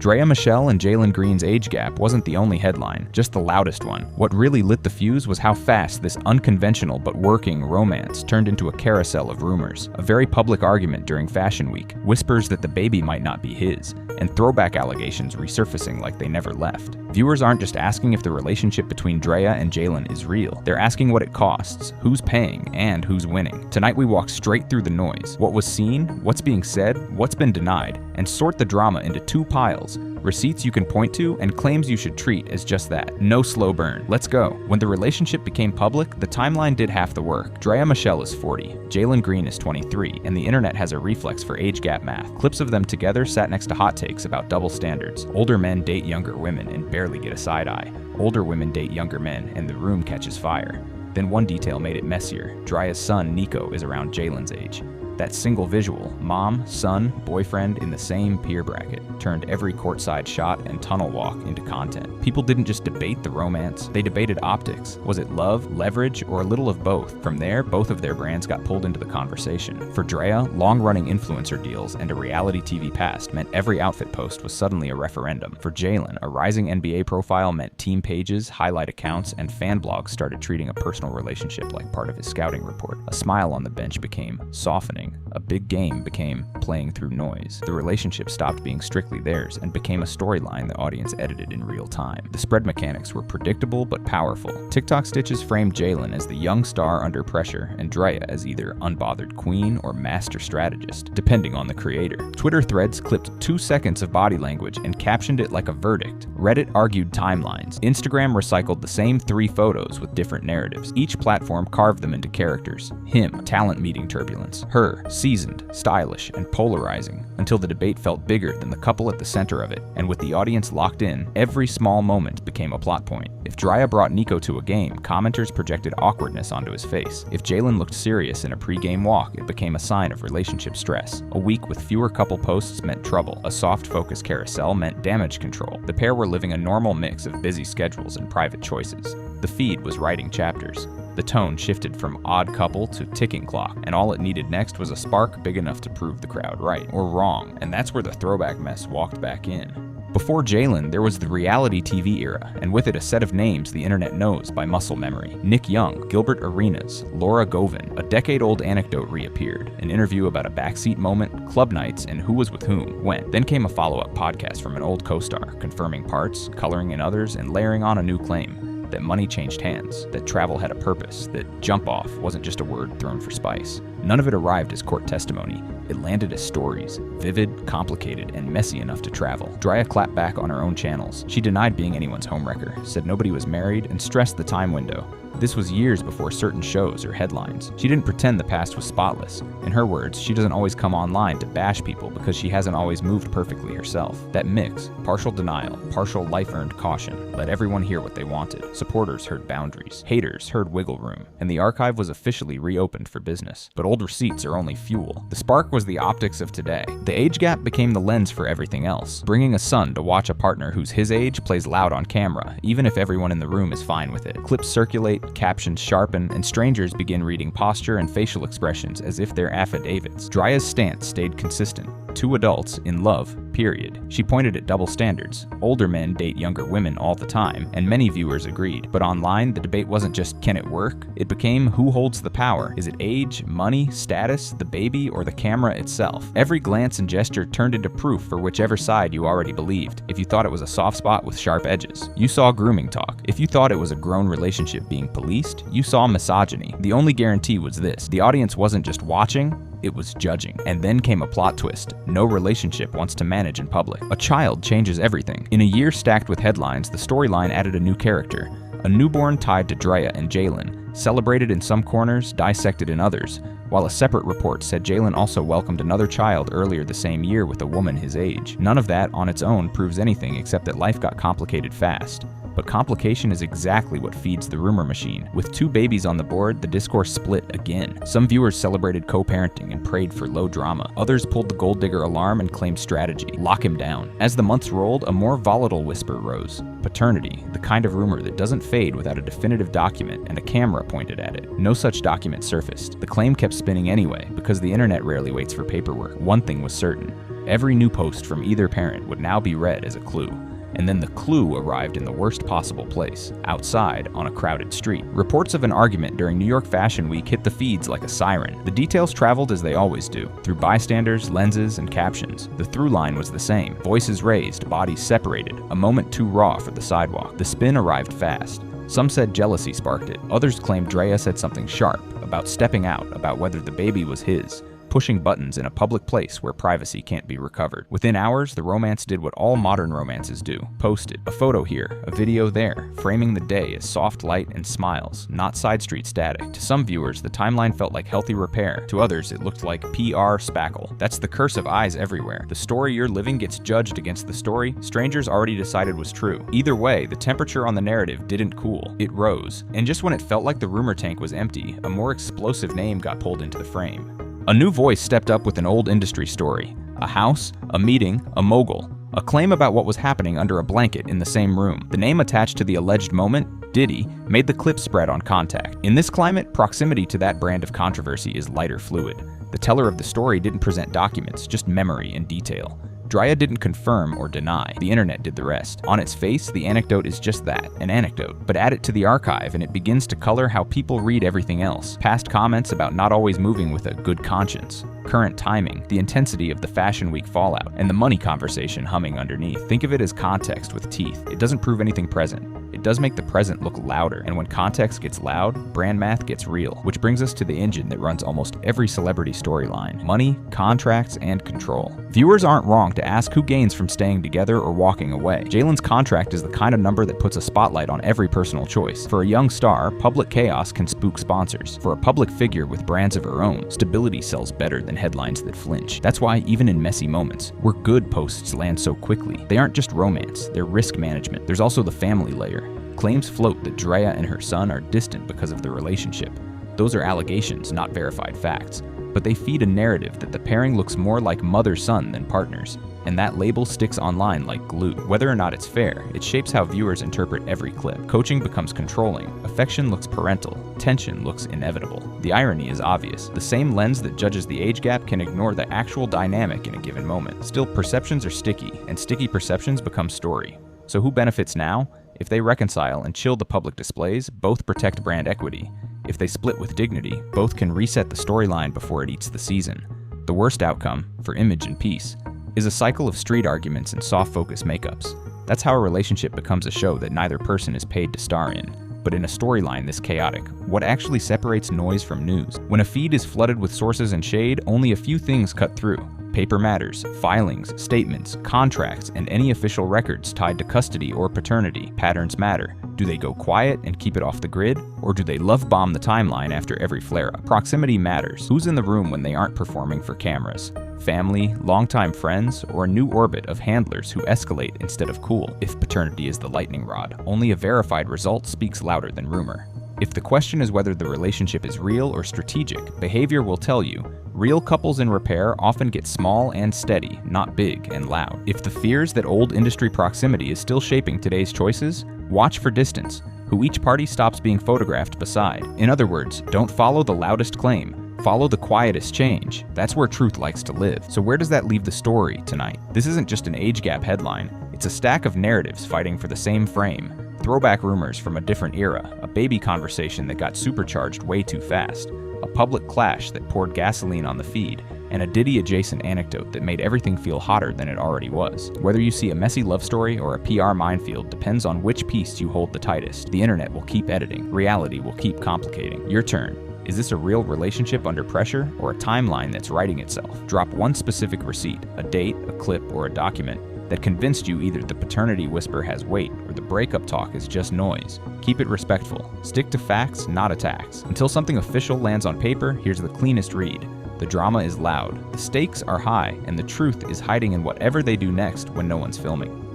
Draya Michele and Jaylen Green's age gap wasn't the only headline, just the loudest one. What really lit the fuse was how fast this unconventional but working romance turned into a carousel of rumors. A very public argument during Fashion Week, whispers that the baby might not be his, and throwback allegations resurfacing like they never left. Viewers aren't just asking if the relationship between Draya and Jaylen is real. They're asking what it costs, who's paying, and who's winning. Tonight we walk straight through the noise, what was seen, what's being said, what's been denied, and sort the drama into two piles: receipts you can point to and claims you should treat as just that. No slow burn. Let's go. When the relationship became public, the timeline did half the work. Draya Michele is 40, Jaylen Green is 23, and the internet has a reflex for age gap math. Clips of them together sat next to hot takes about double standards. Older men date younger women and barely get a side eye. Older women date younger men and the room catches fire. Then one detail made it messier. Draya's son, Niko, is around Jaylen's age. That single visual, mom, son, boyfriend in the same peer bracket, turned every courtside shot and tunnel walk into content. People didn't just debate the romance, they debated optics. Was it love, leverage, or a little of both? From there, both of their brands got pulled into the conversation. For Draya, long-running influencer deals and a reality TV past meant every outfit post was suddenly a referendum. For Jaylen, a rising NBA profile meant team pages, highlight accounts, and fan blogs started treating a personal relationship like part of his scouting report. A smile on the bench became softening. A big game became playing through noise. The relationship stopped being strictly theirs and became a storyline the audience edited in real time. The spread mechanics were predictable but powerful. TikTok stitches framed Jaylen as the young star under pressure and Draya as either unbothered queen or master strategist, depending on the creator. Twitter threads clipped 2 seconds of body language and captioned it like a verdict. Reddit argued timelines. Instagram recycled the same 3 photos with different narratives. Each platform carved them into characters. Him, talent meeting turbulence. Her, seasoned, stylish, and polarizing, until the debate felt bigger than the couple at the center of it, and with the audience locked in, every small moment became a plot point. If Draya brought Niko to a game, commenters projected awkwardness onto his face. If Jaylen looked serious in a pre-game walk, it became a sign of relationship stress. A week with fewer couple posts meant trouble. A soft focus carousel meant damage control. The pair were living a normal mix of busy schedules and private choices. The feed was writing chapters. The tone shifted from odd couple to ticking clock, and all it needed next was a spark big enough to prove the crowd right or wrong, and that's where the throwback mess walked back in. Before Jaylen, there was the reality TV era, and with it a set of names the internet knows by muscle memory. Nick Young, Gilbert Arenas, Laura Govin. A decade-old anecdote reappeared, an interview about a backseat moment, club nights, and who was with whom, when. Then came a follow-up podcast from an old co-star, confirming parts, coloring in others, and layering on a new claim. That money changed hands, that travel had a purpose, that jump off wasn't just a word thrown for spice. None of it arrived as court testimony. It landed as stories, vivid, complicated, and messy enough to travel. Draya clapped back on her own channels. She denied being anyone's homewrecker, said nobody was married, and stressed the time window. This was years before certain shows or headlines. She didn't pretend the past was spotless. In her words, she doesn't always come online to bash people because she hasn't always moved perfectly herself. That mix, partial denial, partial life-earned caution, let everyone hear what they wanted. Supporters heard boundaries. Haters heard wiggle room. And the archive was officially reopened for business. But old receipts are only fuel. The spark was the optics of today. The age gap became the lens for everything else. Bringing a son to watch a partner who's his age plays loud on camera, even if everyone in the room is fine with it. Clips circulate, captions sharpen, and strangers begin reading posture and facial expressions as if they're affidavits. Draya's stance stayed consistent. 2 adults in love, period. She pointed at double standards. Older men date younger women all the time, and many viewers agreed. But online, the debate wasn't just can it work? It became who holds the power? Is it age, money, status, the baby, or the camera itself? Every glance and gesture turned into proof for whichever side you already believed. If you thought it was a soft spot with sharp edges, you saw grooming talk. If you thought it was a grown relationship being policed, you saw misogyny. The only guarantee was this: the audience wasn't just watching, it was judging. And then came a plot twist. No relationship wants to manage in public. A child changes everything. In a year stacked with headlines, the storyline added a new character. A newborn tied to Draya and Jaylen, celebrated in some corners, dissected in others, while a separate report said Jaylen also welcomed another child earlier the same year with a woman his age. None of that on its own proves anything except that life got complicated fast. But complication is exactly what feeds the rumor machine. With 2 babies on the board, the discourse split again. Some viewers celebrated co-parenting and prayed for low drama. Others pulled the gold digger alarm and claimed strategy. Lock him down. As the months rolled, a more volatile whisper rose. Paternity, the kind of rumor that doesn't fade without a definitive document and a camera pointed at it. No such document surfaced. The claim kept spinning anyway, because the internet rarely waits for paperwork. One thing was certain: Every new post from either parent would now be read as a clue. And then the clue arrived in the worst possible place, outside on a crowded street. Reports of an argument during New York Fashion Week hit the feeds like a siren. The details traveled as they always do, through bystanders, lenses, and captions. The through line was the same: voices raised, bodies separated, a moment too raw for the sidewalk. The spin arrived fast. Some said jealousy sparked it. Others claimed Draya said something sharp, about stepping out, about whether the baby was his. Pushing buttons in a public place where privacy can't be recovered. Within hours, the romance did what all modern romances do: posted. A photo here, a video there, framing the day as soft light and smiles, not side street static. To some viewers, the timeline felt like healthy repair. To others, it looked like PR spackle. That's the curse of eyes everywhere. The story you're living gets judged against the story strangers already decided was true. Either way, the temperature on the narrative didn't cool. It rose. And just when it felt like the rumor tank was empty, a more explosive name got pulled into the frame. A new voice stepped up with an old industry story. A house, a meeting, a mogul. A claim about what was happening under a blanket in the same room. The name attached to the alleged moment, Diddy, made the clip spread on contact. In this climate, proximity to that brand of controversy is lighter fluid. The teller of the story didn't present documents, just memory and detail. Draya didn't confirm or deny, the internet did the rest. On its face, the anecdote is just that, an anecdote. But add it to the archive and it begins to color how people read everything else. Past comments about not always moving with a good conscience. Current timing, the intensity of the Fashion Week fallout, and the money conversation humming underneath. Think of it as context with teeth. It doesn't prove anything present. It does make the present look louder, and when context gets loud, brand math gets real. Which brings us to the engine that runs almost every celebrity storyline: money, contracts, and control. Viewers aren't wrong to ask who gains from staying together or walking away. Jalen's contract is the kind of number that puts a spotlight on every personal choice. For a young star, public chaos can spook sponsors. For a public figure with brands of her own, stability sells better than headlines that flinch. That's why even in messy moments, where good posts land so quickly, they aren't just romance, they're risk management. There's also the family layer. Claims float that Draya and her son are distant because of the relationship. Those are allegations, not verified facts. But they feed a narrative that the pairing looks more like mother-son than partners. And that label sticks online like glue. Whether or not it's fair, it shapes how viewers interpret every clip. Coaching becomes controlling, affection looks parental, tension looks inevitable. The irony is obvious. The same lens that judges the age gap can ignore the actual dynamic in a given moment. Still, perceptions are sticky, and sticky perceptions become story. So who benefits now? If they reconcile and chill the public displays, both protect brand equity. If they split with dignity, both can reset the storyline before it eats the season. The worst outcome, for image and peace, is a cycle of street arguments and soft focus makeups. That's how a relationship becomes a show that neither person is paid to star in. But in a storyline this chaotic, what actually separates noise from news? When a feed is flooded with sources and shade, only a few things cut through. Paper matters, filings, statements, contracts, and any official records tied to custody or paternity. Patterns matter. Do they go quiet and keep it off the grid? Or do they love bomb the timeline after every flare-up? Proximity matters. Who's in the room when they aren't performing for cameras? Family, longtime friends, or a new orbit of handlers who escalate instead of cool? If paternity is the lightning rod, only a verified result speaks louder than rumor. If the question is whether the relationship is real or strategic, behavior will tell you. Real couples in repair often get small and steady, not big and loud. If the fears that old industry proximity is still shaping today's choices, watch for distance, who each party stops being photographed beside. In other words, don't follow the loudest claim. Follow the quietest change. That's where truth likes to live. So where does that leave the story tonight? This isn't just an age gap headline. It's a stack of narratives fighting for the same frame. Throwback rumors from a different era, a baby conversation that got supercharged way too fast, a public clash that poured gasoline on the feed, and a Diddy-adjacent anecdote that made everything feel hotter than it already was. Whether you see a messy love story or a PR minefield depends on which piece you hold the tightest. The internet will keep editing. Reality will keep complicating. Your turn. Is this a real relationship under pressure, or a timeline that's writing itself? Drop one specific receipt, a date, a clip, or a document that convinced you either the paternity whisper has weight or the breakup talk is just noise. Keep it respectful. Stick to facts, not attacks. Until something official lands on paper, here's the cleanest read. The drama is loud, the stakes are high, and the truth is hiding in whatever they do next when no one's filming.